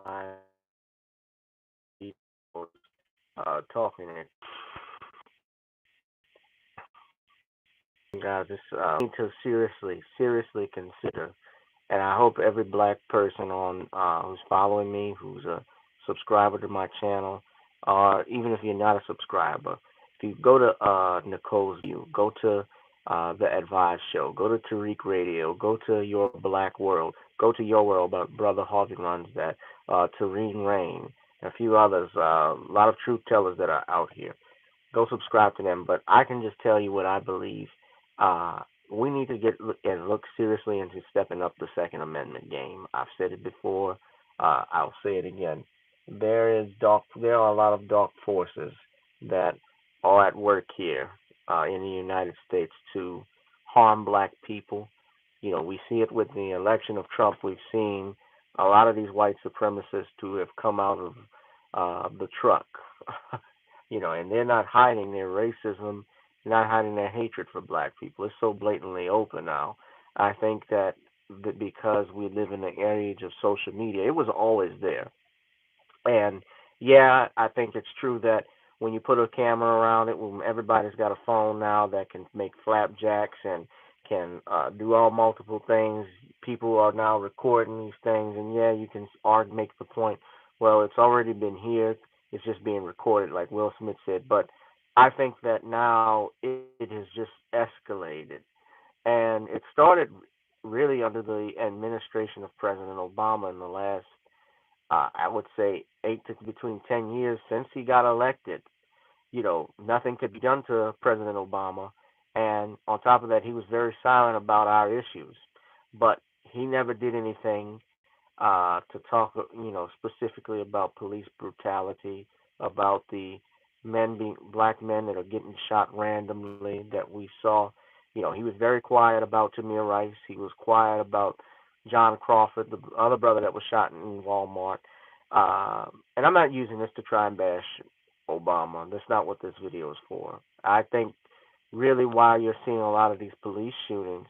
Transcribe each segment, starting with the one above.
my people talking it. Guys, this need to seriously consider, and I hope every black person on who's following me, who's a subscriber to my channel, or even if you're not a subscriber, if you go to Nicole's View, go to the Advice Show, go to Tariq Radio, go to Your Black World, go to Your World, but Brother Harvey runs that, Tareen Rain, and a few others, a lot of truth tellers that are out here. Go subscribe to them. But I can just tell you what I believe. Uh, we need to get and look seriously into stepping up the Second Amendment game. I've said it before. I'll say it again. There are a lot of dark forces that are at work here in the United States to harm black people. You know, we see it with the election of Trump. We've seen a lot of these white supremacists who have come out of the truck. And they're not hiding their racism, not hiding their hatred for black people. It's so blatantly open now. I think that because we live in the age of social media, it was always there. And yeah, I think it's true that when you put a camera around it, when everybody's got a phone now that can make flapjacks and can do all multiple things, people are now recording these things, and yeah, you can make the point. Well, it's already been here; it's just being recorded, like Will Smith said. But I think that now it has just escalated, and it started really under the administration of President Obama in the last I would say between 10 years since he got elected. Nothing could be done to President Obama, and on top of that, he was very silent about our issues. But he never did anything to talk, specifically about police brutality, about the black men that are getting shot randomly that we saw. He was very quiet about Tamir Rice. He was quiet about John Crawford, the other brother that was shot in Walmart. And I'm not using this to try and bash Obama. That's not what this video is for. I think really why you're seeing a lot of these police shootings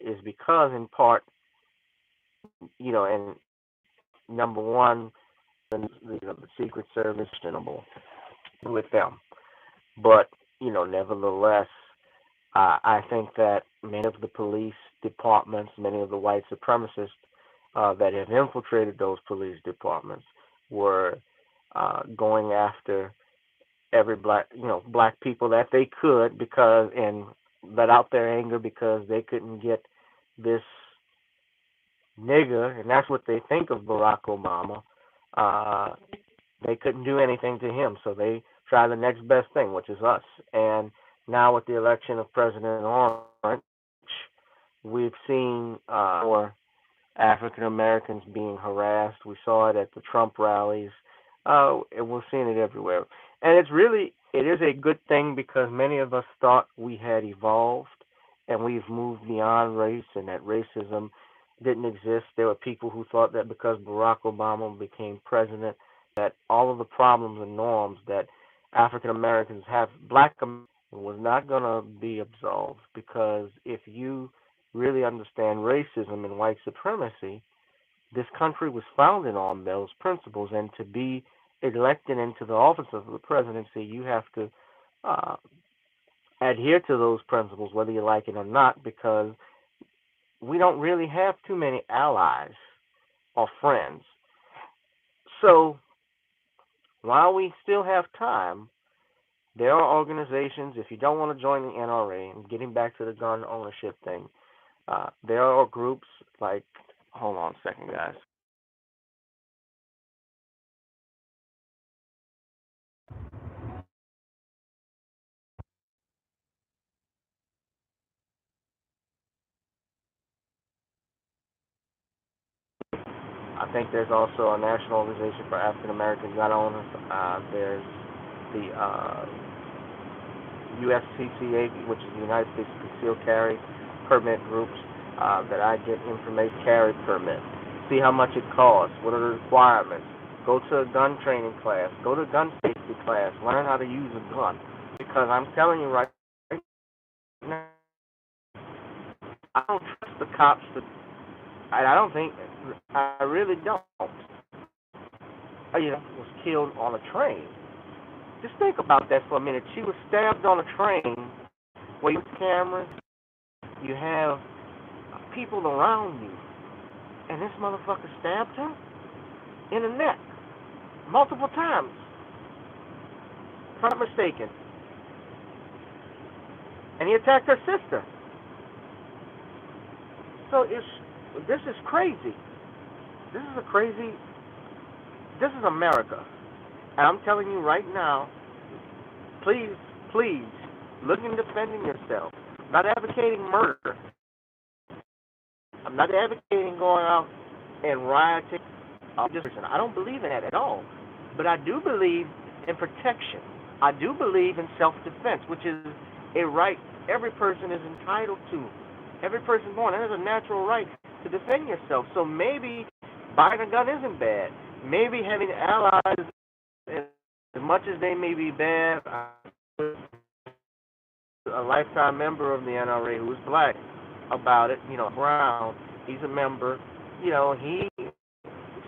is because, in part, and number one, the Secret Service questionable with them. But nevertheless, I think that many of the police departments, many of the white supremacists that have infiltrated those police departments were going after every black people that they could and let out their anger because they couldn't get this nigger, and that's what they think of Barack Obama. Uh, they couldn't do anything to him, so they try the next best thing, which is us. And now with the election of President Orange, we've seen more African Americans being harassed. We saw it at the Trump rallies, and we're seeing it everywhere. And it is a good thing because many of us thought we had evolved and we've moved beyond race and that racism didn't exist. There were people who thought that because Barack Obama became president, that all of the problems and norms that African Americans have, black was not going to be absolved, because if you really understand racism and white supremacy, this country was founded on those principles, and to be elected into the office of the presidency, you have to uh, adhere to those principles, whether you like it or not, because we don't really have too many allies or friends. So while we still have time, there are organizations, if you don't want to join the NRA, and getting back to the gun ownership thing, there are groups like, hold on a second, guys. I think there's also a national organization for African American gun owners. There's the USCCA, which is the United States Concealed Carry Permit groups, that I get information carry permit. See how much it costs. What are the requirements? Go to a gun training class. Go to a gun safety class. Learn how to use a gun. Because I'm telling you right now, I don't trust the cops. I don't think, I really don't. was killed on a train. Just think about that for a minute. She was stabbed on a train where you have cameras, you have people around you, and this motherfucker stabbed her in the neck multiple times, if I'm not mistaken. And he attacked her sister. So this is crazy. This is a crazy. This is America, and I'm telling you right now. Please, please, look in defending yourself. I'm not advocating murder. I'm not advocating going out and rioting. I don't believe in that at all. But I do believe in protection. I do believe in self-defense, which is a right every person is entitled to. Every person born, and there's a natural right to defend yourself. So maybe buying a gun isn't bad. Maybe having allies, as much as they may be bad, a lifetime member of the NRA who is black about it, Brown, he's a member, he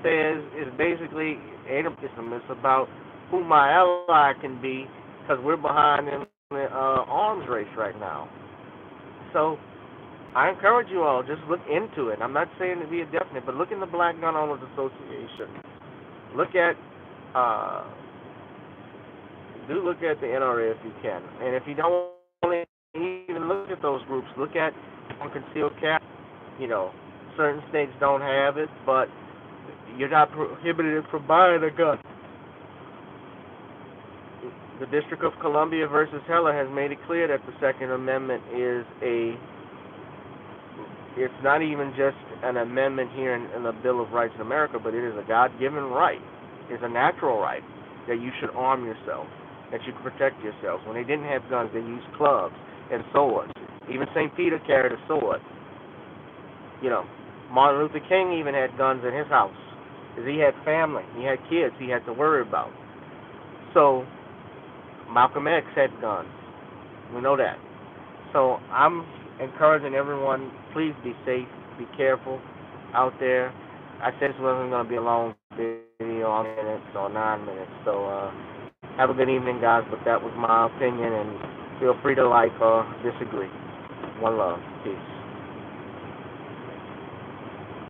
says it's basically atheism. It's about who my ally can be because we're behind in the arms race right now. So I encourage you all, just look into it. I'm not saying to be a definite, but look in the Black Gun Owners Association. Look at, look at the NRA if you can. And if you don't even look at those groups, look at concealed carry. Certain states don't have it, but you're not prohibited from buying a gun. The District of Columbia versus Heller has made it clear that the Second Amendment is it's not even just an amendment here in the Bill of Rights in America, but it is a God-given right. It's a natural right that you should arm yourself, that you can protect yourselves. When they didn't have guns, they used clubs and swords. Even St. Peter carried a sword. Martin Luther King even had guns in his house because he had family, he had kids he had to worry about. So Malcolm X had guns. We know that. So I'm encouraging everyone, please be safe, be careful out there. I said this wasn't going to be a long video, on minutes or 9 minutes. So have a good evening, guys. But that was my opinion, and feel free to like or disagree. One love. Peace.